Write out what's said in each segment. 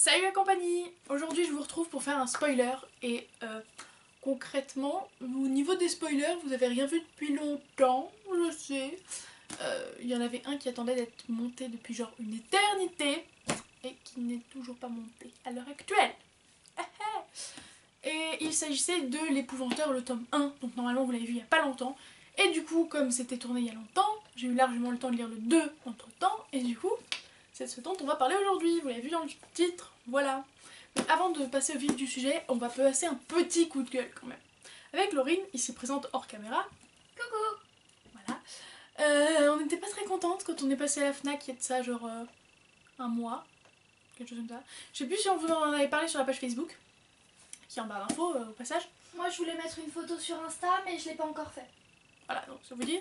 Salut la compagnie! Aujourd'hui je vous retrouve pour faire un spoiler et concrètement au niveau des spoilers vous avez rien vu depuis longtemps, je sais. Il y en avait un qui attendait d'être monté depuis genre une éternité et qui n'est toujours pas monté à l'heure actuelle. Et il s'agissait de L'Épouvanteur, le tome 1, donc normalement vous l'avez vu il y a pas longtemps. Et du coup comme c'était tourné il y a longtemps, j'ai eu largement le temps de lire le 2 entre temps et du coup c'est ce dont on va parler aujourd'hui, vous l'avez vu dans le titre, voilà. Mais avant de passer au vif du sujet, on va passer un petit coup de gueule quand même. Avec Laurine, ici présente hors caméra. Coucou. Voilà. On n'était pas très contente quand on est passé à la FNAC il y a de ça genre un mois, quelque chose comme ça. Je sais plus si on vous en avait parlé sur la page Facebook, qui est en barre d'infos au passage. Moi je voulais mettre une photo sur Insta mais je l'ai pas encore fait. Voilà, donc ça vous dit.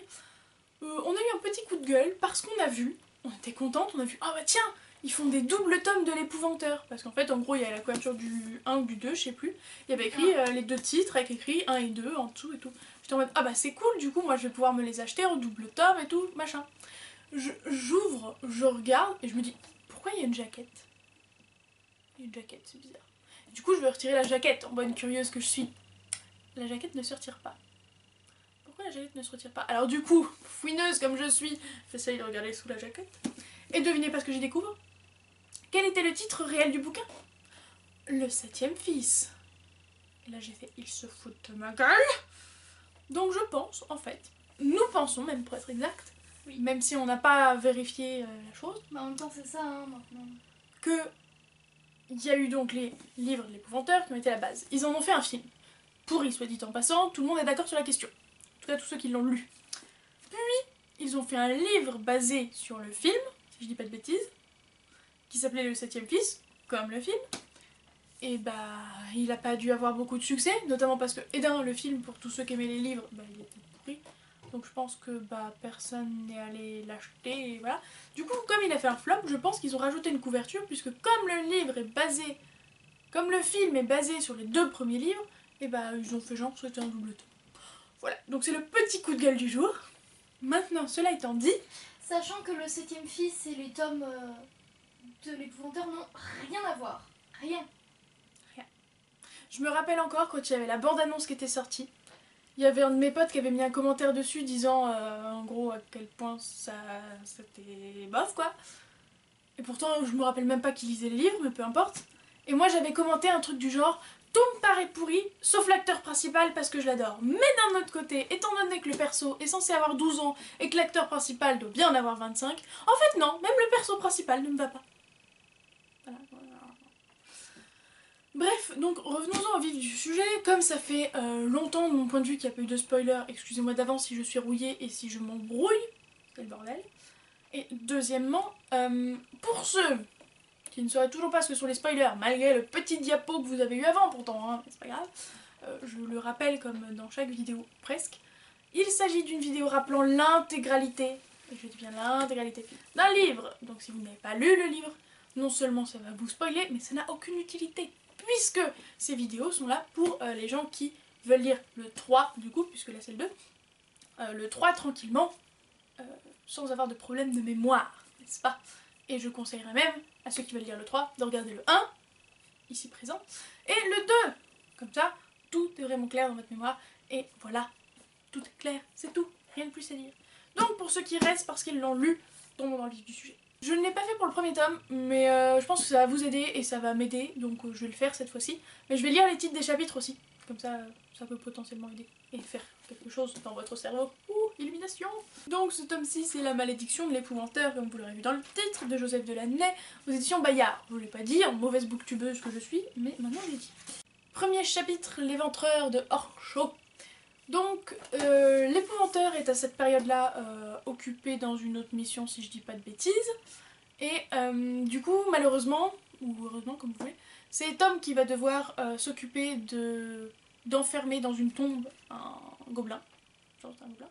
On a eu un petit coup de gueule parce qu'on a vu, on était contente, on a vu, ah bah tiens, ils font des doubles tomes de l'Épouvanteur. Parce qu'en fait, en gros, il y a la couverture du 1 ou du 2, je sais plus. Il y avait écrit les deux titres avec écrit 1 et 2 en dessous et tout. J'étais en mode, ah bah c'est cool, du coup, moi je vais pouvoir me les acheter en double tome et tout, machin. J'ouvre, je regarde et je me dis, pourquoi il y a une jaquette? Il y a une jaquette, c'est bizarre. Du coup, je vais retirer la jaquette en bonne curieuse que je suis. La jaquette ne se retire pas. Pourquoi la jaquette ne se retire pas? Alors du coup, fouineuse comme je suis, j'essaye de regarder sous la jaquette. Et devinez pas ce que j'y découvre? Quel était le titre réel du bouquin? Le 7e fils. Et là j'ai fait, il se fout de ma gueule. Donc je pense, en fait, nous pensons même pour être exact, oui, même si on n'a pas vérifié la chose. Mais en même temps c'est ça maintenant. Que il y a eu donc les livres de l'Épouvanteur qui ont été la base. Ils en ont fait un film. Pourri, soit dit en passant, tout le monde est d'accord sur la question. En tout cas tous ceux qui l'ont lu. Puis, ils ont fait un livre basé sur le film, si je dis pas de bêtises, qui s'appelait Le 7e fils, comme le film. Et bah, il a pas dû avoir beaucoup de succès, notamment parce que, le film, pour tous ceux qui aimaient les livres, bah, il était pourri. Donc je pense que bah, personne n'est allé l'acheter, et voilà. Du coup, comme il a fait un flop, je pense qu'ils ont rajouté une couverture, puisque comme le livre est basé, comme le film est basé sur les deux premiers livres, et bah, ils ont fait genre que c'était un double tome. Voilà, donc c'est le petit coup de gueule du jour. Maintenant, cela étant dit... Sachant que le 7e fils et les tomes de l'Épouvanteur n'ont rien à voir. Rien. Je me rappelle encore quand il y avait la bande-annonce qui était sortie. Il y avait un de mes potes qui avait mis un commentaire dessus disant en gros à quel point c'était bof quoi. Et pourtant je me rappelle même pas qu'il lisait les livres, mais peu importe. Et moi j'avais commenté un truc du genre tout me paraît pourri, sauf l'acteur principal parce que je l'adore. Mais d'un autre côté, étant donné que le perso est censé avoir 12 ans et que l'acteur principal doit bien en avoir 25, en fait non, même le perso principal ne me va pas. Voilà. Bref, donc revenons-en au vif du sujet. Comme ça fait longtemps de mon point de vue qu'il n'y a pas eu de spoiler, excusez-moi d'avance si je suis rouillée et si je m'embrouille, c'est le bordel. Et deuxièmement, pour ceux qui ne sauraient toujours pas ce que sont les spoilers, malgré le petit diapo que vous avez eu avant pourtant, hein, mais c'est pas grave, je le rappelle comme dans chaque vidéo presque, il s'agit d'une vidéo rappelant l'intégralité, et je dis bien l'intégralité, d'un livre. Donc si vous n'avez pas lu le livre, non seulement ça va vous spoiler, mais ça n'a aucune utilité. Puisque ces vidéos sont là pour les gens qui veulent lire le 3 du coup, puisque là c'est le 2, le 3 tranquillement, sans avoir de problème de mémoire, n'est-ce pas? Et je conseillerais même à ceux qui veulent lire le 3 de regarder le 1, ici présent, et le 2. Comme ça, tout est vraiment clair dans votre mémoire, et voilà, tout est clair, c'est tout, rien de plus à dire. Donc pour ceux qui restent parce qu'ils l'ont lu, tombons dans le vif du sujet. Je ne l'ai pas fait pour le premier tome, mais je pense que ça va vous aider et ça va m'aider, donc je vais le faire cette fois-ci. Mais je vais lire les titres des chapitres aussi, comme ça, ça peut potentiellement aider et faire quelque chose dans votre cerveau. Ouh, illumination! Donc ce tome-ci, c'est La malédiction de l'Épouvanteur, comme vous l'aurez vu dans le titre, de Joseph Delaney, aux éditions Bayard. Je vous l'ai pas dit, en mauvaise booktubeuse que je suis, mais maintenant je l'ai dit. Premier chapitre, L'éventreur de Horchot. Donc, l'Épouvanteur est à cette période-là occupé dans une autre mission, si je dis pas de bêtises. Et du coup, malheureusement, ou heureusement comme vous voulez, c'est Tom qui va devoir s'occuper d'enfermer dans une tombe un gobelin. Genre c'est un gobelin.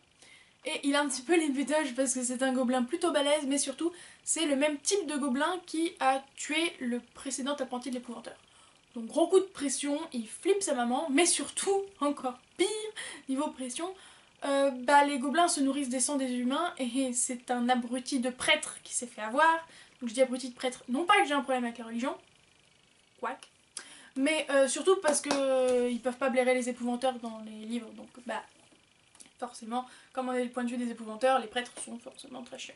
Et il a un petit peu les pétages parce que c'est un gobelin plutôt balèze, mais surtout, c'est le même type de gobelin qui a tué le précédent apprenti de l'Épouvanteur. Donc gros coup de pression, il flippe sa maman, mais surtout, encore pire, niveau pression, les gobelins se nourrissent des sangs des humains et c'est un abruti de prêtre qui s'est fait avoir. Donc je dis abruti de prêtre, non pas que j'ai un problème avec la religion, quack. Mais surtout parce que ils peuvent pas blairer les épouvanteurs dans les livres, donc bah forcément, comme on est du point de vue des épouvanteurs, les prêtres sont forcément très chiants.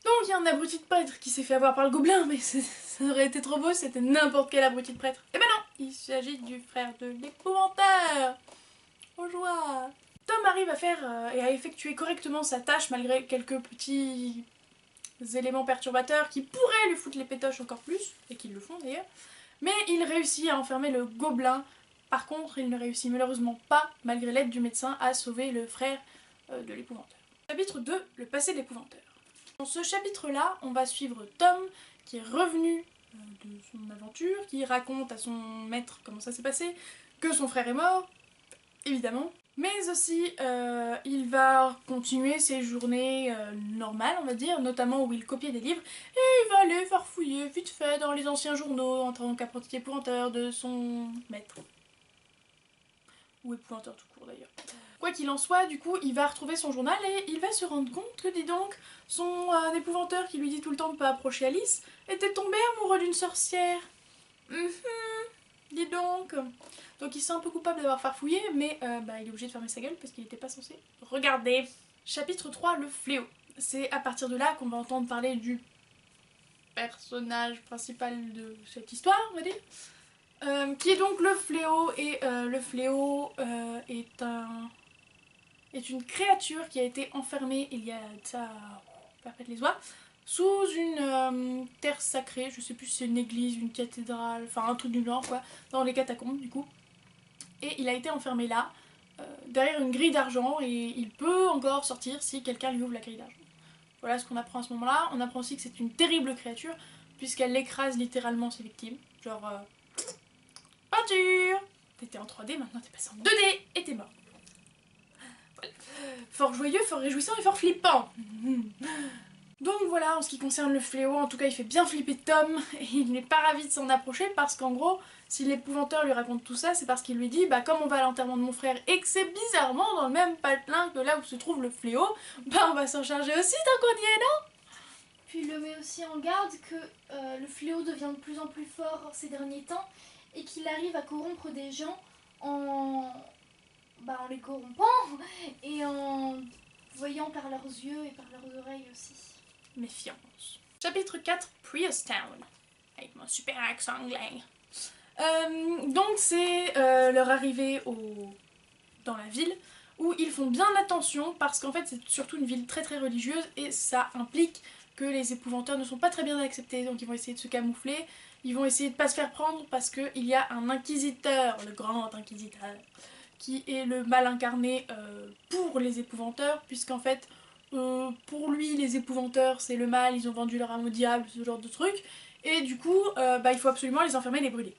Donc il y a un abruti de prêtre qui s'est fait avoir par le gobelin, mais ça aurait été trop beau si c'était n'importe quel abruti de prêtre. Et ben non, il s'agit du frère de l'épouvanteur. Aux joie. Tom arrive à faire et à effectuer correctement sa tâche malgré quelques petits éléments perturbateurs qui pourraient lui foutre les pétoches encore plus, et qui le font d'ailleurs. Mais il réussit à enfermer le gobelin. Par contre, il ne réussit malheureusement pas, malgré l'aide du médecin, à sauver le frère de l'épouvanteur. Chapitre 2, le passé de l'épouvanteur. Dans ce chapitre-là, on va suivre Tom, qui est revenu de son aventure, qui raconte à son maître comment ça s'est passé, que son frère est mort, évidemment. Mais aussi, il va continuer ses journées normales, on va dire, notamment où il copiait des livres, et il va aller farfouiller vite fait dans les anciens journaux en tant qu'apprenti épouvanteur de son maître. Ou épouvanteur tout court d'ailleurs. Quoi qu'il en soit, du coup, il va retrouver son journal et il va se rendre compte que, dis donc, son épouvanteur qui lui dit tout le temps de ne pas approcher Alice était tombé amoureux d'une sorcière. Dis donc. Donc il se sent un peu coupable d'avoir farfouillé, mais il est obligé de fermer sa gueule parce qu'il n'était pas censé regarder. Chapitre 3, le fléau. C'est à partir de là qu'on va entendre parler du personnage principal de cette histoire, on va dire. Qui est donc le fléau, et le fléau est une créature qui a été enfermée il y a ça, perpète les oies, sous une terre sacrée, je sais plus si c'est une église, une cathédrale, enfin un truc du genre quoi, dans les catacombes du coup. Et il a été enfermé là, derrière une grille d'argent, et il peut encore sortir si quelqu'un lui ouvre la grille d'argent. Voilà ce qu'on apprend à ce moment-là. On apprend aussi que c'est une terrible créature, puisqu'elle écrase littéralement ses victimes. Genre, peinture. T'étais en 3D, maintenant t'es passé en 2D et t'es mort. Voilà. Fort joyeux, fort réjouissant et fort flippant. Donc voilà, en ce qui concerne le fléau, en tout cas il fait bien flipper Tom, et il n'est pas ravi de s'en approcher parce qu'en gros, si l'épouvanteur lui raconte tout ça, c'est parce qu'il lui dit bah comme on va à l'enterrement de mon frère et que c'est bizarrement dans le même patelin que là où se trouve le fléau, bah on va s'en charger aussi tant qu'on y est, non? Puis il le met aussi en garde que le fléau devient de plus en plus fort ces derniers temps et qu'il arrive à corrompre des gens en les corrompant et en voyant par leurs yeux et par leurs oreilles aussi. Méfiance. Chapitre 4, Priest Town. Avec mon super accent anglais. Donc c'est leur arrivée dans la ville, où ils font bien attention parce qu'en fait c'est surtout une ville très très religieuse et ça implique que les épouvanteurs ne sont pas très bien acceptés, donc ils vont essayer de se camoufler, ils vont essayer de pas se faire prendre parce qu'il y a un inquisiteur, le grand inquisiteur, qui est le mal incarné pour les épouvanteurs, puisqu'en fait pour lui les épouvanteurs c'est le mal, ils ont vendu leur âme au diable, ce genre de truc, et du coup il faut absolument les enfermer et les brûler.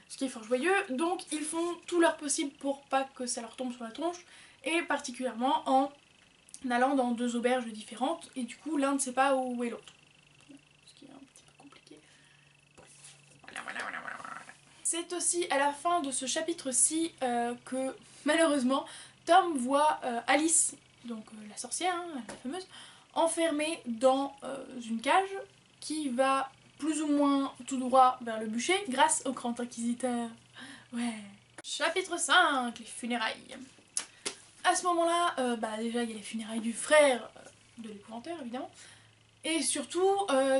Ce qui est fort joyeux, donc ils font tout leur possible pour pas que ça leur tombe sur la tronche, et particulièrement en allant dans 2 auberges différentes, et du coup l'un ne sait pas où est l'autre. Ce qui est un petit peu compliqué. Voilà. C'est aussi à la fin de ce chapitre-ci que malheureusement Tom voit Alice, donc la sorcière, hein, la fameuse, enfermée dans une cage qui va plus ou moins tout droit vers le bûcher grâce au grand inquisiteur. Ouais. Chapitre 5, les funérailles. À ce moment-là, déjà il y a les funérailles du frère de l'épouvanteur évidemment. Et surtout,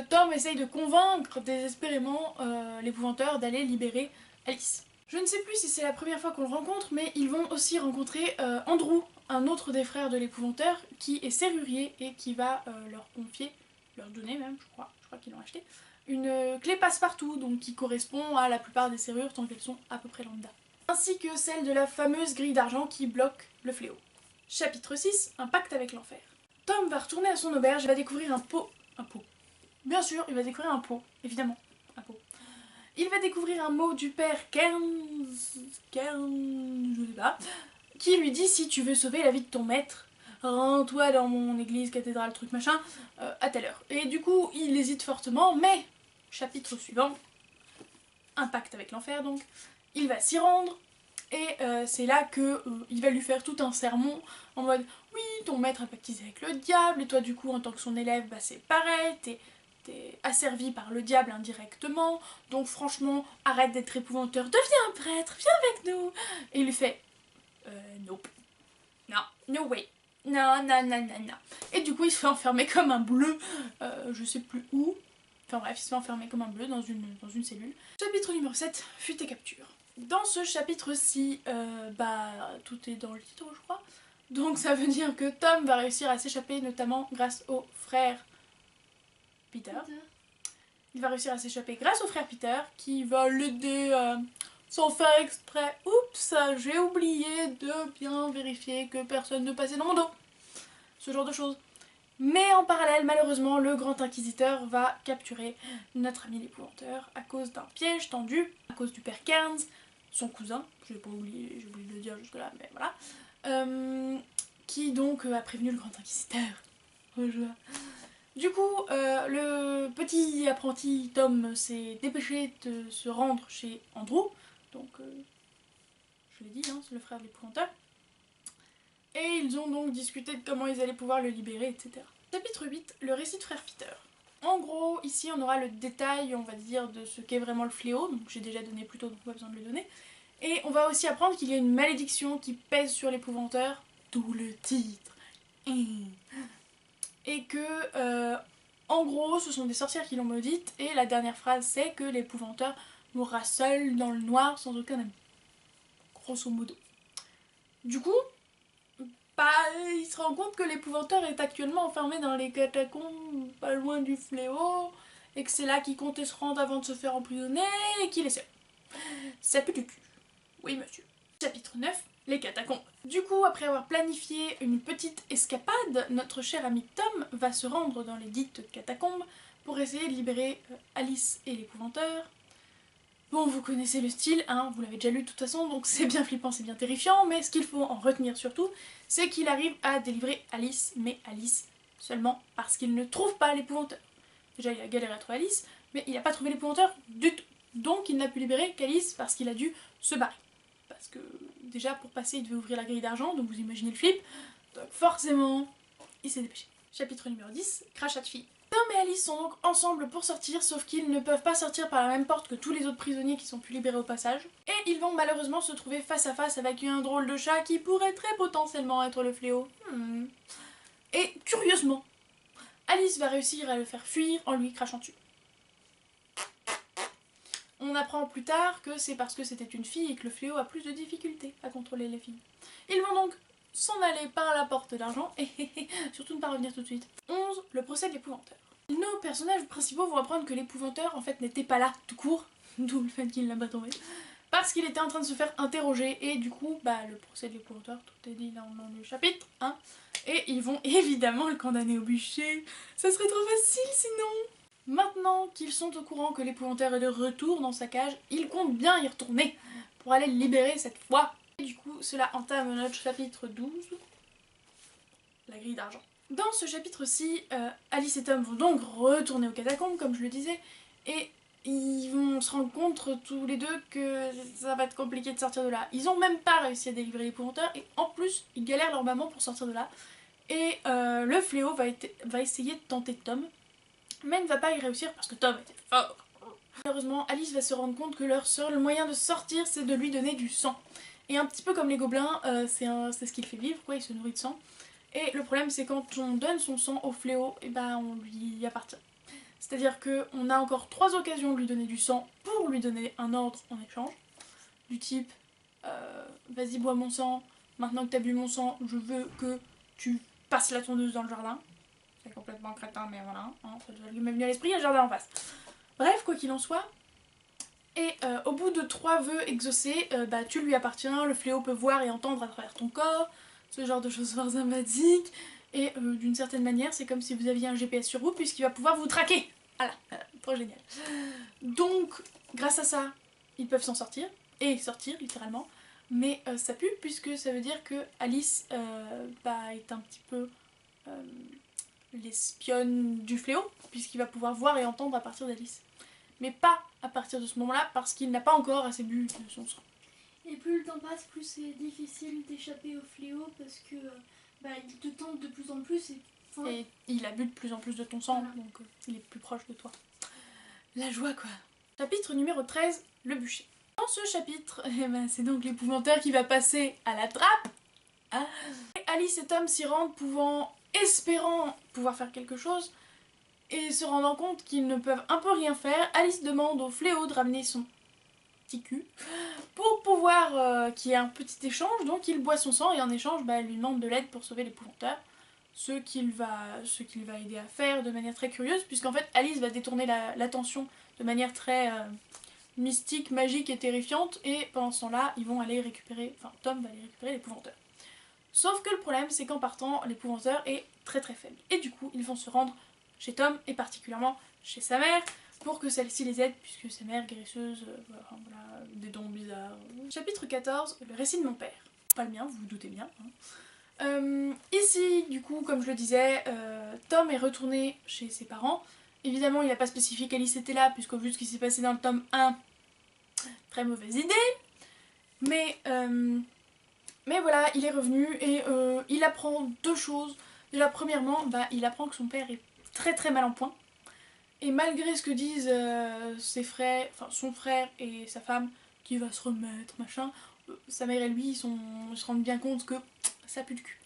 Tom essaye de convaincre désespérément l'épouvanteur d'aller libérer Alice. Je ne sais plus si c'est la première fois qu'on le rencontre, mais ils vont aussi rencontrer Andrew, un autre des frères de l'épouvanteur, qui est serrurier et qui va leur confier, leur donner même, je crois qu'ils l'ont acheté, une clé passe-partout, donc qui correspond à la plupart des serrures tant qu'elles sont à peu près lambda. Ainsi que celle de la fameuse grille d'argent qui bloque le fléau. Chapitre 6, un pacte avec l'enfer. Tom va retourner à son auberge et va découvrir un pot. Un pot. Bien sûr, il va découvrir un pot, évidemment. Un pot. Il va découvrir un mot du père Kern, je sais pas, qui lui dit si tu veux sauver la vie de ton maître, rends-toi dans mon église, cathédrale, truc machin, à telle heure. Et du coup, il hésite fortement, mais, chapitre suivant, un pacte avec l'enfer donc, il va s'y rendre, et c'est là que il va lui faire tout un sermon en mode oui, ton maître a pactisé avec le diable, et toi du coup en tant que son élève, bah c'est pareil, t'es t'es asservi par le diable indirectement, donc franchement, arrête d'être épouvanteur, deviens un prêtre, viens avec nous. Et il lui fait nope. Non, no way. Non, non, non, non, non. Et du coup, il se fait enfermer comme un bleu, je sais plus où. Enfin bref, il se fait enfermer comme un bleu dans une cellule. Chapitre numéro 7, fuite et capture. Dans ce chapitre-ci, tout est dans le titre, je crois. Donc ça veut dire que Tom va réussir à s'échapper, notamment grâce au frère Peter. Il va réussir à s'échapper grâce au frère Peter, qui va l'aider sans faire exprès. Oups, j'ai oublié de bien vérifier que personne ne passait dans mon dos. Ce genre de choses. Mais en parallèle, malheureusement, le grand inquisiteur va capturer notre ami l'épouvanteur à cause d'un piège tendu, à cause du père Cairns, son cousin, j'ai oublié de le dire jusque là, mais voilà, qui donc a prévenu le grand inquisiteur. Du coup, le petit apprenti Tom s'est dépêché de se rendre chez Andrew, donc je l'ai dit, hein, c'est le frère de l'épouvanteur. Et ils ont donc discuté de comment ils allaient pouvoir le libérer, etc. Chapitre 8, le récit de frère Peter. En gros, ici on aura le détail, on va dire, de ce qu'est vraiment le fléau, donc j'ai déjà donné plus tôt, donc pas besoin de le donner. Et on va aussi apprendre qu'il y a une malédiction qui pèse sur l'épouvanteur, d'où le titre. Et que, en gros, ce sont des sorcières qui l'ont maudite, et la dernière phrase c'est que l'épouvanteur mourra seul dans le noir sans aucun ami. Grosso modo. Du coup, il se rend compte que l'épouvanteur est actuellement enfermé dans les catacombes pas loin du fléau, et que c'est là qu'il comptait se rendre avant de se faire emprisonner, et qu'il est seul. Ça pue du cul. Oui, monsieur. Chapitre 9, les catacombes. Du coup, après avoir planifié une petite escapade, notre cher ami Tom va se rendre dans les dites catacombes pour essayer de libérer Alice et l'épouvanteur. Bon, vous connaissez le style, hein, vous l'avez déjà lu de toute façon, donc c'est bien flippant, c'est bien terrifiant, mais ce qu'il faut en retenir surtout, c'est qu'il arrive à délivrer Alice, mais Alice seulement parce qu'il ne trouve pas l'épouvanteur. Déjà, il a galéré à trouver Alice, mais il n'a pas trouvé l'épouvanteur du tout. Donc il n'a pu libérer qu'Alice parce qu'il a dû se barrer. Parce que déjà, pour passer, il devait ouvrir la grille d'argent, donc vous imaginez le flip. Donc forcément, il s'est dépêché. Chapitre numéro 10, crachat de fille. Tom et Alice sont donc ensemble pour sortir, sauf qu'ils ne peuvent pas sortir par la même porte que tous les autres prisonniers qui sont pu libérer au passage. Et ils vont malheureusement se trouver face à face avec un drôle de chat qui pourrait très potentiellement être le fléau. Et curieusement, Alice va réussir à le faire fuir en lui crachant dessus. On apprend plus tard que c'est parce que c'était une fille et que le fléau a plus de difficultés à contrôler les filles. Ils vont donc s'en aller par la porte d'argent et surtout ne pas revenir tout de suite. 11. Le procès de l'épouvanteur. Nos personnages principaux vont apprendre que l'épouvanteur en fait n'était pas là tout court, d'où le fait qu'il l'a pas trouvé, parce qu'il était en train de se faire interroger et du coup le procès de l'épouvanteur, tout est dit dans le chapitre, hein, et ils vont évidemment le condamner au bûcher. Ça serait trop facile sinon. Maintenant qu'ils sont au courant que l'épouvanteur est de retour dans sa cage, ils comptent bien y retourner pour aller le libérer cette fois. Et du coup cela entame notre chapitre 12, la grille d'argent. Dans ce chapitre-ci, Alice et Tom vont donc retourner aux catacombes, comme je le disais, et ils vont se rendre compte tous les deux que ça va être compliqué de sortir de là. Ils ont même pas réussi à délivrer l'épouvanteur, et en plus, ils galèrent leur maman pour sortir de là. Et le fléau va essayer de tenter Tom, mais ne va pas y réussir parce que Tom était fort. Malheureusement, Alice va se rendre compte que leur seul moyen de sortir, c'est de lui donner du sang. Et un petit peu comme les gobelins, c'est ce qui le fait vivre, quoi, il se nourrit de sang. Et le problème c'est quand on donne son sang au fléau, et on lui appartient. C'est-à-dire qu'on a encore 3 occasions de lui donner du sang pour lui donner un ordre en échange. Du type, vas-y bois mon sang, maintenant que t'as bu mon sang, je veux que tu passes la tondeuse dans le jardin. C'est complètement crétin mais voilà, hein, ça doit lui même venu à l'esprit, il y a le jardin en face. Bref, quoi qu'il en soit. Et au bout de 3 vœux exaucés, tu lui appartiens, le fléau peut voir et entendre à travers ton corps. Ce genre de choses fort sympathiques. Et d'une certaine manière, c'est comme si vous aviez un GPS sur vous, puisqu'il va pouvoir vous traquer. Voilà, trop génial. Donc, grâce à ça, ils peuvent s'en sortir, et sortir littéralement. Mais ça pue, puisque ça veut dire que Alice est un petit peu l'espionne du fléau, puisqu'il va pouvoir voir et entendre à partir d'Alice. Mais pas à partir de ce moment-là, parce qu'il n'a pas encore assez bu de son sang. Et plus le temps passe, plus c'est difficile d'échapper au fléau parce que il te tente de plus en plus et Ouais. Et il a bu de plus en plus de ton sang, donc il est plus proche de toi. La joie quoi. Chapitre numéro 13, le bûcher. Dans ce chapitre, c'est donc l'épouvanteur qui va passer à la trappe. Ah. Et Alice et Tom s'y rendent, espérant pouvoir faire quelque chose, et se rendant compte qu'ils ne peuvent un peu rien faire. Alice demande au fléau de ramener son petit cul pour pouvoir qu'il y ait un petit échange. Donc il boit son sang et en échange elle lui demande de l'aide pour sauver l'épouvanteur. Ce qu'il va aider à faire de manière très curieuse, puisqu'en fait Alice va détourner l'attention de manière très mystique, magique et terrifiante, et pendant ce temps-là, ils vont aller récupérer, enfin Tom va aller récupérer l'épouvanteur. Sauf que le problème, c'est qu'en partant, l'épouvanteur est très très faible. Et du coup, ils vont se rendre chez Tom, et particulièrement chez sa mère, pour que celle-ci les aide, puisque sa mère guérisseuse, voilà, des dons bizarres. Chapitre 14, le récit de mon père. Pas le mien, vous vous doutez bien. Ici, du coup, comme je le disais, Tom est retourné chez ses parents. Évidemment, il n'a pas spécifié qu'Alice était là, puisqu'au vu de ce qui s'est passé dans le tome 1, très mauvaise idée. Mais voilà, il est revenu et il apprend deux choses. Déjà, premièrement, il apprend que son père est très très mal en point. Et malgré ce que disent ses frères, enfin son frère et sa femme, qui va se remettre, machin, sa mère et lui, ils se rendent bien compte que ça pue le cul.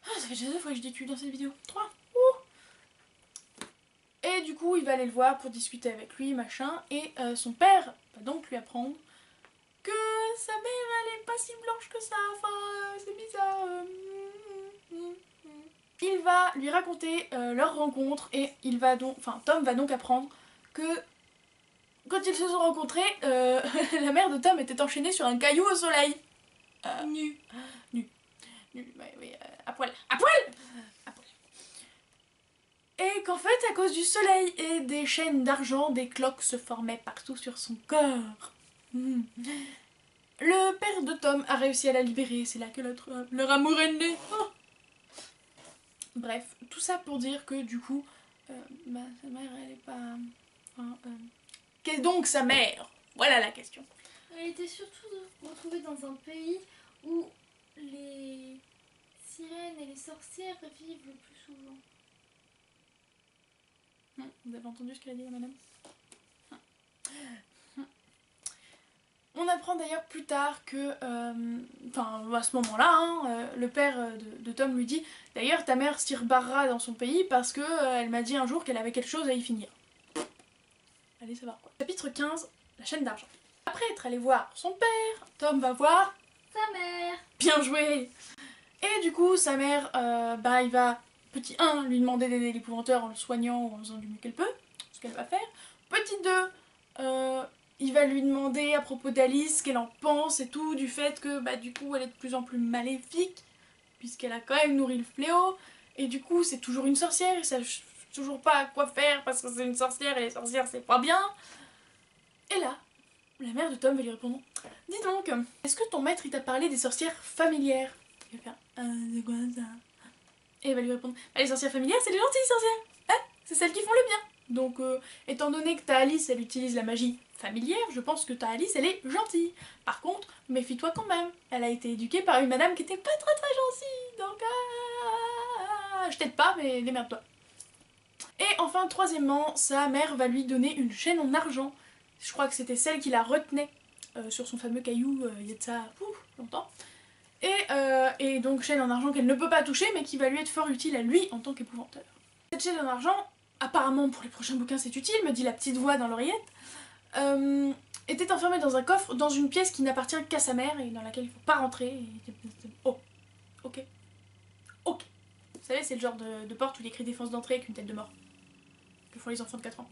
Ah, ça fait déjà 2 fois que je dis cul dans cette vidéo. 3. Et du coup, il va aller le voir pour discuter avec lui, machin. Et son père va donc lui apprendre que sa mère, elle est pas si blanche que ça. Enfin, c'est bizarre. Il va lui raconter leur rencontre et Tom va donc apprendre que quand ils se sont rencontrés, la mère de Tom était enchaînée sur un caillou au soleil. Nu. À poil. À poil. Et qu'en fait, à cause du soleil et des chaînes d'argent, des cloques se formaient partout sur son corps. Le père de Tom a réussi à la libérer, c'est là que leur amour est né. Oh. Bref, tout ça pour dire que du coup, sa mère, elle est pas... Qu'est donc sa mère? Voilà la question. Elle était surtout retrouvée dans un pays où les sirènes et les sorcières vivent le plus souvent. Vous avez entendu ce qu'elle a dit, la madame? On apprend d'ailleurs plus tard que, à ce moment-là, le père de Tom lui dit « D'ailleurs, ta mère s'y rebarrera dans son pays parce que elle m'a dit un jour qu'elle avait quelque chose à y finir. » Allez savoir quoi. Chapitre 15, la chaîne d'argent. Après être allé voir son père, Tom va voir sa mère. Bien joué. Et du coup, sa mère, il va, petit 1, lui demander d'aider l'épouvanteur en le soignant ou en faisant du mieux qu'elle peut, ce qu'elle va faire. Petit 2, il va lui demander à propos d'Alice ce qu'elle en pense et tout, du fait que du coup elle est de plus en plus maléfique, puisqu'elle a quand même nourri le fléau, et du coup c'est toujours une sorcière, ils savent toujours pas quoi faire parce que c'est une sorcière et les sorcières c'est pas bien. Et là, la mère de Tom va lui répondre « Dis donc, est-ce que ton maître il t'a parlé des sorcières familières ?» Il va faire « c'est quoi ça ?» Et elle va lui répondre « Les sorcières familières c'est les gentilles sorcières, hein, c'est celles qui font le bien. » Donc, étant donné que ta Alice, elle utilise la magie familière, je pense que ta Alice, elle est gentille. Par contre, méfie-toi quand même. Elle a été éduquée par une madame qui était pas très très gentille. Donc, je t'aide pas, mais démerde-toi. Et enfin, troisièmement, sa mère va lui donner une chaîne en argent. Je crois que c'était celle qui la retenait sur son fameux caillou il y a de ça longtemps. Et donc, chaîne en argent qu'elle ne peut pas toucher, mais qui va lui être fort utile à lui en tant qu'épouvanteur. Cette chaîne en argent, apparemment pour les prochains bouquins c'est utile, me dit la petite voix dans l'oreillette, était enfermée dans un coffre, dans une pièce qui n'appartient qu'à sa mère et dans laquelle il ne faut pas rentrer. Oh, ok. Ok. Vous savez, c'est le genre de porte où il écrit défense d'entrée avec une tête de mort. Que font les enfants de 4 ans.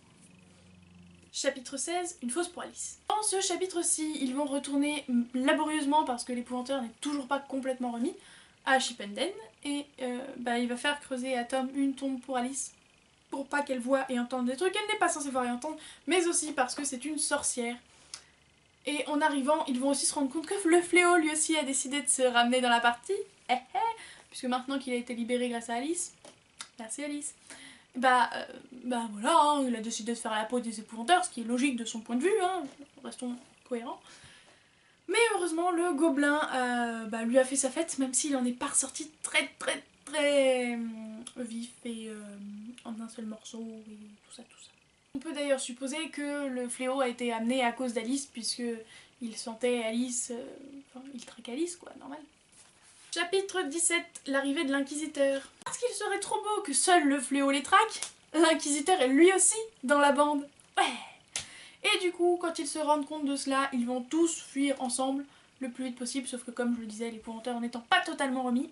Chapitre 16, une fausse pour Alice. Dans ce chapitre-ci, ils vont retourner laborieusement, parce que l'épouvanteur n'est toujours pas complètement remis, à Chipenden, et il va faire creuser à Tom une tombe pour Alice, pour pas qu'elle voie et entende des trucs qu'elle n'est pas censée voir et entendre, mais aussi parce que c'est une sorcière. Et en arrivant, ils vont aussi se rendre compte que le fléau lui aussi a décidé de se ramener dans la partie, puisque maintenant qu'il a été libéré grâce à Alice, merci Alice, voilà, hein, il a décidé de faire la peau des épouvanteurs, ce qui est logique de son point de vue, hein, restons cohérents. Mais heureusement, le gobelin lui a fait sa fête, même s'il en est pas ressorti très très très vif et en un seul morceau et tout ça, tout ça. On peut d'ailleurs supposer que le fléau a été amené à cause d'Alice, puisque il sentait Alice, enfin il traque Alice quoi, normal. Chapitre 17, l'arrivée de l'inquisiteur. Parce qu'il serait trop beau que seul le fléau les traque, l'inquisiteur est lui aussi dans la bande. Ouais. Et du coup, quand ils se rendent compte de cela, ils vont tous fuir ensemble le plus vite possible, sauf que comme je le disais, l'épouvanteur n'étant pas totalement remis,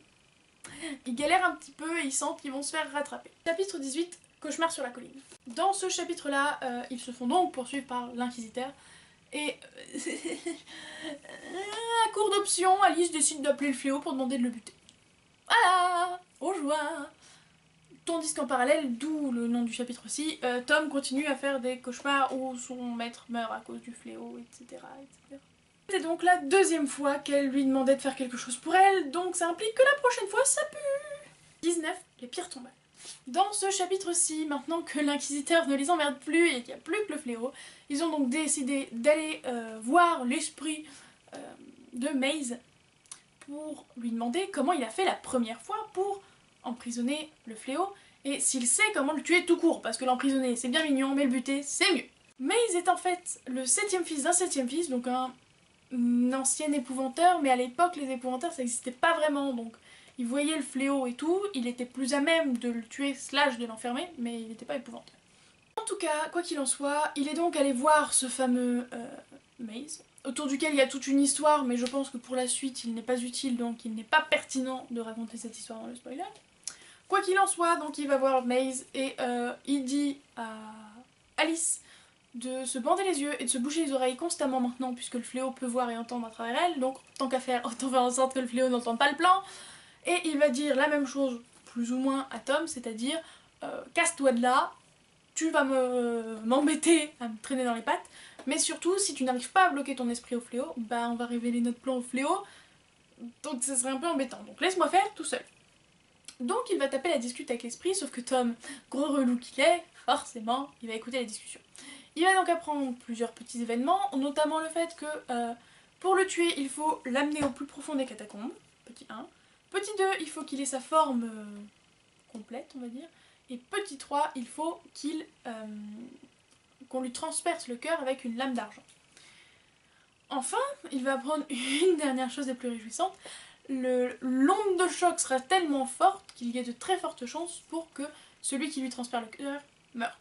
ils galèrent un petit peu et ils sentent qu'ils vont se faire rattraper. Chapitre 18, cauchemar sur la colline. Dans ce chapitre-là, ils se font donc poursuivre par l'inquisiteur. Et à court d'options, Alice décide d'appeler le fléau pour demander de le buter. Voilà, aux joies. Tandis qu'en parallèle, d'où le nom du chapitre aussi, Tom continue à faire des cauchemars où son maître meurt à cause du fléau, etc. etc. C'est donc la deuxième fois qu'elle lui demandait de faire quelque chose pour elle, donc ça implique que la prochaine fois ça pue. 19, les pires tombales. Dans ce chapitre-ci, maintenant que l'inquisiteur ne les emmerde plus et qu'il n'y a plus que le fléau, ils ont donc décidé d'aller voir l'esprit de Maze pour lui demander comment il a fait la première fois pour emprisonner le fléau et s'il sait comment le tuer tout court, parce que l'emprisonner c'est bien mignon, mais le buter c'est mieux. Maze est en fait le 7e fils d'un 7e fils, donc un ancien épouvanteur, mais à l'époque les épouvanteurs ça n'existait pas vraiment, donc il voyait le fléau et tout, il était plus à même de le tuer slash de l'enfermer, mais il n'était pas épouvanteur. En tout cas, quoi qu'il en soit, il est donc allé voir ce fameux Maze, autour duquel il y a toute une histoire, mais je pense que pour la suite il n'est pas utile, donc il n'est pas pertinent de raconter cette histoire dans le spoiler. Quoi qu'il en soit, donc il va voir Maze et il dit à Alice de se bander les yeux et de se boucher les oreilles constamment maintenant, puisque le fléau peut voir et entendre à travers elle, donc tant qu'à faire, autant faire en sorte que le fléau n'entende pas le plan. Et il va dire la même chose, plus ou moins, à Tom, c'est-à-dire casse-toi de là, tu vas m'embêter à me traîner dans les pattes, mais surtout, si tu n'arrives pas à bloquer ton esprit au fléau, bah on va révéler notre plan au fléau, donc ça serait un peu embêtant. Donc laisse-moi faire tout seul. Donc il va taper la discute avec l'esprit, sauf que Tom, gros relou qu'il est, forcément, il va écouter la discussion. Il va donc apprendre plusieurs petits événements, notamment le fait que pour le tuer, il faut l'amener au plus profond des catacombes, petit 1. Petit 2, il faut qu'il ait sa forme complète, on va dire. Et petit 3, il faut qu'on lui transperce le cœur avec une lame d'argent. Enfin, il va apprendre une dernière chose des plus réjouissantes. L'onde de choc sera tellement forte qu'il y a de très fortes chances pour que celui qui lui transperce le cœur meure.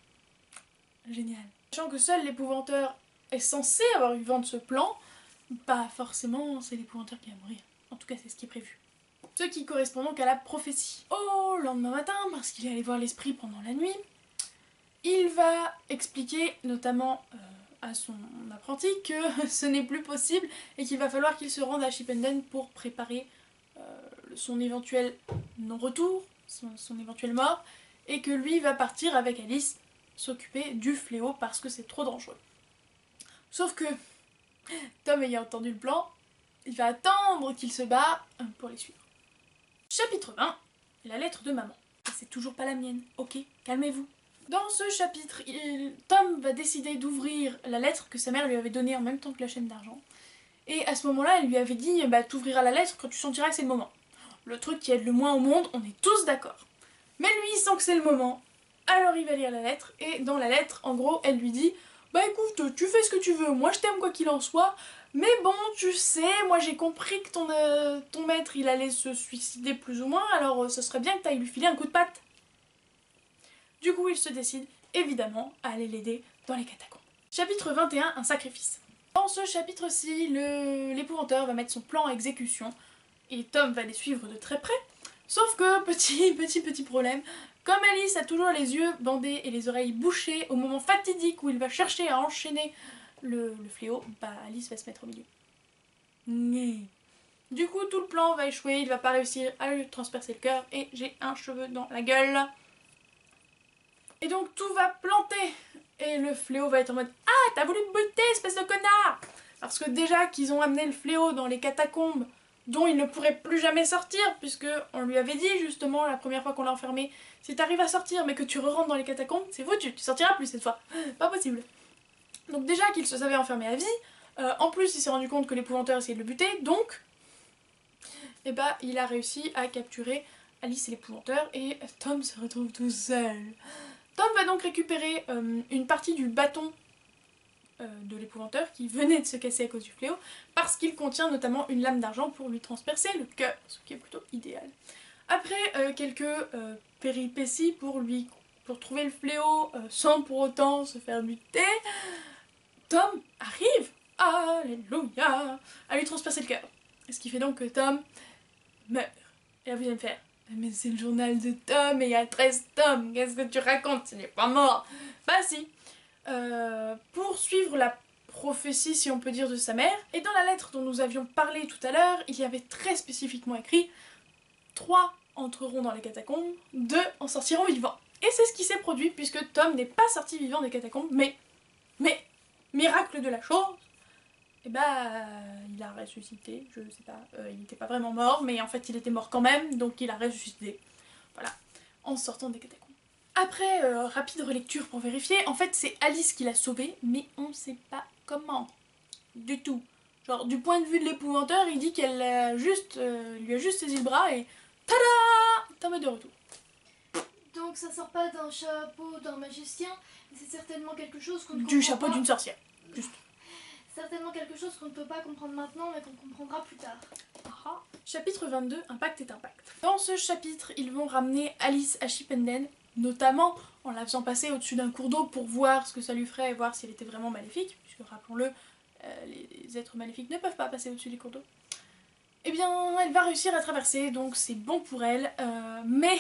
Génial. Sachant que seul l'épouvanteur est censé avoir eu vent de ce plan, pas forcément c'est l'épouvanteur qui va mourir. En tout cas, c'est ce qui est prévu. Ce qui correspond donc à la prophétie. Au lendemain matin, parce qu'il est allé voir l'esprit pendant la nuit, il va expliquer notamment à son apprenti que ce n'est plus possible et qu'il va falloir qu'il se rende à Chipenden pour préparer son éventuel non-retour, son éventuelle mort, et que lui va partir avec Alice s'occuper du fléau parce que c'est trop dangereux. Sauf que Tom ayant entendu le plan, il va attendre qu'il se barre pour les suivre. Chapitre 20, la lettre de maman. C'est toujours pas la mienne, ok, calmez-vous. Dans ce chapitre, Tom va décider d'ouvrir la lettre que sa mère lui avait donnée en même temps que la chaîne d'argent. Et à ce moment-là, elle lui avait dit bah, t'ouvriras la lettre quand tu sentiras que c'est le moment. Le truc qui aide le moins au monde, on est tous d'accord. Mais lui, il sent que c'est le moment. Alors il va lire la lettre, et dans la lettre, en gros, elle lui dit bah écoute, tu fais ce que tu veux, moi je t'aime quoi qu'il en soit, mais bon, tu sais, moi j'ai compris que ton maître, il allait se suicider plus ou moins, alors ce serait bien que t'ailles lui filer un coup de patte. Du coup, il se décide, évidemment, à aller l'aider dans les catacombes. Chapitre 21, un sacrifice. Dans ce chapitre-ci, l'épouvanteur va mettre son plan à exécution, et Tom va les suivre de très près, sauf que, petit problème, comme Alice a toujours les yeux bandés et les oreilles bouchées au moment fatidique où il va chercher à enchaîner le fléau, bah Alice va se mettre au milieu. Du coup, tout le plan va échouer, il va pas réussir à lui transpercer le cœur et j'ai un cheveu dans la gueule. Et donc tout va planter et le fléau va être en mode « Ah, t'as voulu me buter, espèce de connard !» Parce que déjà qu'ils ont amené le fléau dans les catacombes dont il ne pourrait plus jamais sortir, puisque on lui avait dit justement la première fois qu'on l'a enfermé, si t'arrives à sortir mais que tu re-rentres dans les catacombes, c'est foutu, tu sortiras plus cette fois. Pas possible. Donc déjà qu'il se savait enfermé à vie, en plus il s'est rendu compte que l'épouvanteur essayait de le buter, donc et bah il a réussi à capturer Alice et l'épouvanteur et Tom se retrouve tout seul. Tom va donc récupérer une partie du bâton de l'épouvanteur qui venait de se casser à cause du fléau parce qu'il contient notamment une lame d'argent pour lui transpercer le cœur, ce qui est plutôt idéal. Après quelques péripéties pour trouver le fléau sans pour autant se faire buter, Tom arrive, alléluia, à lui transpercer le cœur. Ce qui fait donc que Tom meurt. Et là vous allez me faire, mais c'est le journal de Tom et il y a 13 tomes, qu'est-ce que tu racontes, ce n'est pas mort. Bah si. Pour suivre la prophétie, si on peut dire, de sa mère, et dans la lettre dont nous avions parlé tout à l'heure, il y avait très spécifiquement écrit 3 entreront dans les catacombes, 2 en sortiront vivants. Et c'est ce qui s'est produit puisque Tom n'est pas sorti vivant des catacombes, mais miracle de la chose, et bah il a ressuscité, je sais pas, il n'était pas vraiment mort, mais en fait il était mort quand même, donc il a ressuscité, voilà, en sortant des catacombes. Après rapide relecture pour vérifier, en fait c'est Alice qui l'a sauvé, mais on sait pas comment, du tout. Genre du point de vue de l'épouvanteur, il dit qu'elle lui a juste saisi le bras et tada, Tom est de retour. Donc ça sort pas d'un chapeau d'un magicien, c'est certainement quelque chose qu'on ne Du chapeau d'une sorcière, juste. Certainement quelque chose qu'on ne peut pas comprendre maintenant, mais qu'on comprendra plus tard. Chapitre 22, Impact est Impact. Dans ce chapitre, ils vont ramener Alice à Chipenden, notamment en la faisant passer au-dessus d'un cours d'eau pour voir ce que ça lui ferait et voir si elle était vraiment maléfique, puisque rappelons-le, les êtres maléfiques ne peuvent pas passer au-dessus des cours d'eau. Eh bien, elle va réussir à traverser, donc c'est bon pour elle, mais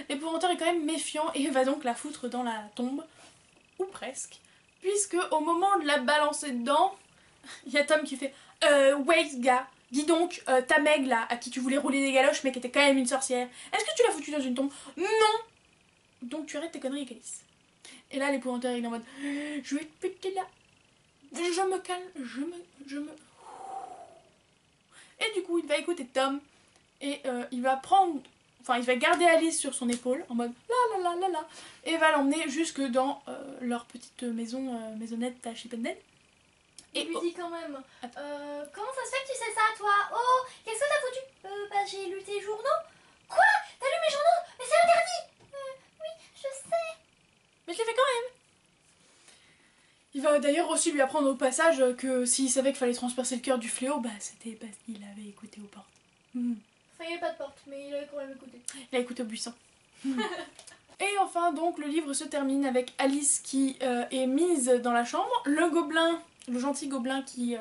l'épouvanteur est quand même méfiant et va donc la foutre dans la tombe, ou presque, puisque au moment de la balancer dedans, il y a Tom qui fait wait gars, dis donc, ta Meg là, à qui tu voulais rouler des galoches mais qui était quand même une sorcière, est-ce que tu l'as foutue dans une tombe? Non. Donc tu arrêtes tes conneries, Alice. Et là l'épouvanteur il est en mode je vais te péter là, je me calme, je me... Et du coup il va écouter Tom et il va prendre... Enfin, il va garder Alice sur son épaule, en mode la la la la la, et va l'emmener jusque dans leur petite maisonnette à Chipenden. Et lui dit quand même, comment ça se fait que tu sais ça, toi? Oh, qu'est-ce que t'as foutu? Bah j'ai lu tes journaux. Quoi? T'as lu mes journaux? Mais c'est interdit. Oui, je sais. Mais je l'ai fait quand même. Il va d'ailleurs aussi lui apprendre au passage que s'il savait qu'il fallait transpercer le cœur du fléau, bah c'était parce qu'il avait écouté aux portes. Enfin, il n'y avait pas de porte, mais il avait quand même écouté. Il a écouté au buisson. Et enfin, donc, le livre se termine avec Alice qui est mise dans la chambre. Le gobelin, le gentil gobelin qui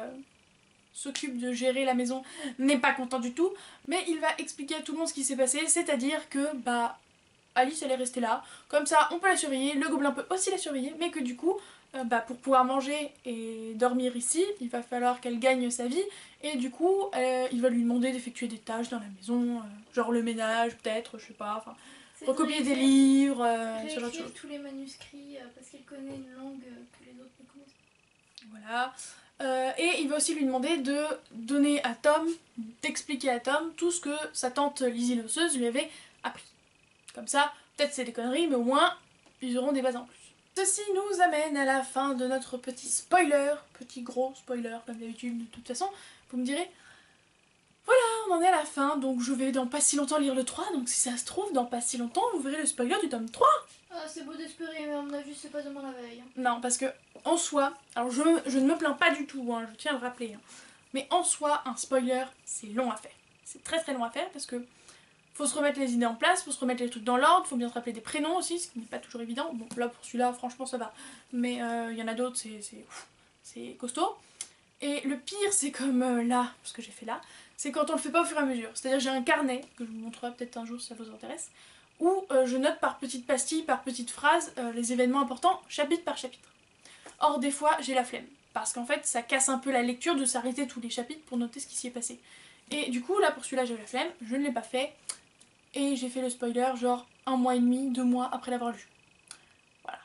s'occupe de gérer la maison, n'est pas content du tout. Mais il va expliquer à tout le monde ce qui s'est passé, c'est-à-dire que, bah, Alice, elle est restée là. Comme ça, on peut la surveiller, le gobelin peut aussi la surveiller, mais que du coup, bah, pour pouvoir manger et dormir ici, il va falloir qu'elle gagne sa vie. Et du coup, il va lui demander d'effectuer des tâches dans la maison, genre le ménage, peut-être, je sais pas, enfin... Recopier des livres, ce genre de choses. Tous les manuscrits parce qu'il connaît une langue que les autres ne connaissent. Voilà. Et il va aussi lui demander de donner à Tom, d'expliquer à Tom tout ce que sa tante Lizzie l'osseuse lui avait appris. Comme ça, peut-être c'est des conneries, mais au moins, ils auront des bases en plus. Ceci nous amène à la fin de notre petit spoiler, petit gros spoiler comme d'habitude de toute façon. Vous me direz, voilà, on en est à la fin, donc je vais dans pas si longtemps lire le 3, donc si ça se trouve, dans pas si longtemps, vous verrez le spoiler du tome 3. Ah, c'est beau d'espérer, mais à mon avis, c'est pas demain la veille. Non, parce que, en soi, alors je ne me plains pas du tout, hein, je tiens à le rappeler, hein, mais en soi, un spoiler, c'est long à faire. C'est très très long à faire, parce que faut se remettre les idées en place, faut se remettre les trucs dans l'ordre, faut bien se rappeler des prénoms aussi, ce qui n'est pas toujours évident. Bon, là, pour celui-là, franchement, ça va. Mais il y en a d'autres, c'est costaud. Et le pire, c'est comme là, ce que j'ai fait là, c'est quand on le fait pas au fur et à mesure. C'est-à-dire j'ai un carnet, que je vous montrerai peut-être un jour si ça vous intéresse, où je note par petites pastilles, par petites phrases, les événements importants, chapitre par chapitre. Or, des fois, j'ai la flemme. Parce qu'en fait, ça casse un peu la lecture de s'arrêter tous les chapitres pour noter ce qui s'y est passé. Et du coup, là, pour celui-là, j'ai la flemme, je ne l'ai pas fait. Et j'ai fait le spoiler, genre 1 mois et demi, 2 mois après l'avoir lu. Voilà.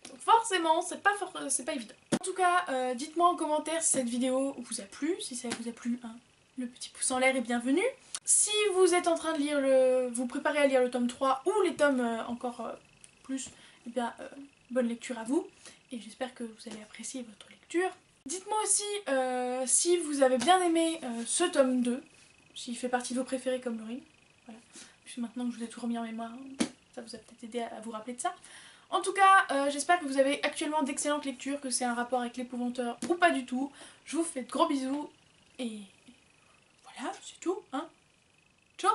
Donc forcément, c'est pas évident. En tout cas, dites-moi en commentaire si cette vidéo vous a plu. Si ça vous a plu, hein, le petit pouce en l'air est bienvenu. Si vous êtes en train de lire vous préparez à lire le tome 3 ou les tomes encore plus, eh bien, bonne lecture à vous. Et j'espère que vous allez apprécier votre lecture. Dites-moi aussi si vous avez bien aimé ce tome 2, s'il fait partie de vos préférés comme Laurine. Voilà. Puis maintenant que je vous ai tout remis en mémoire, ça vous a peut-être aidé à vous rappeler de ça. En tout cas, j'espère que vous avez actuellement d'excellentes lectures, que c'est un rapport avec l'épouvanteur ou pas du tout. Je vous fais de gros bisous et voilà, c'est tout, hein. Ciao.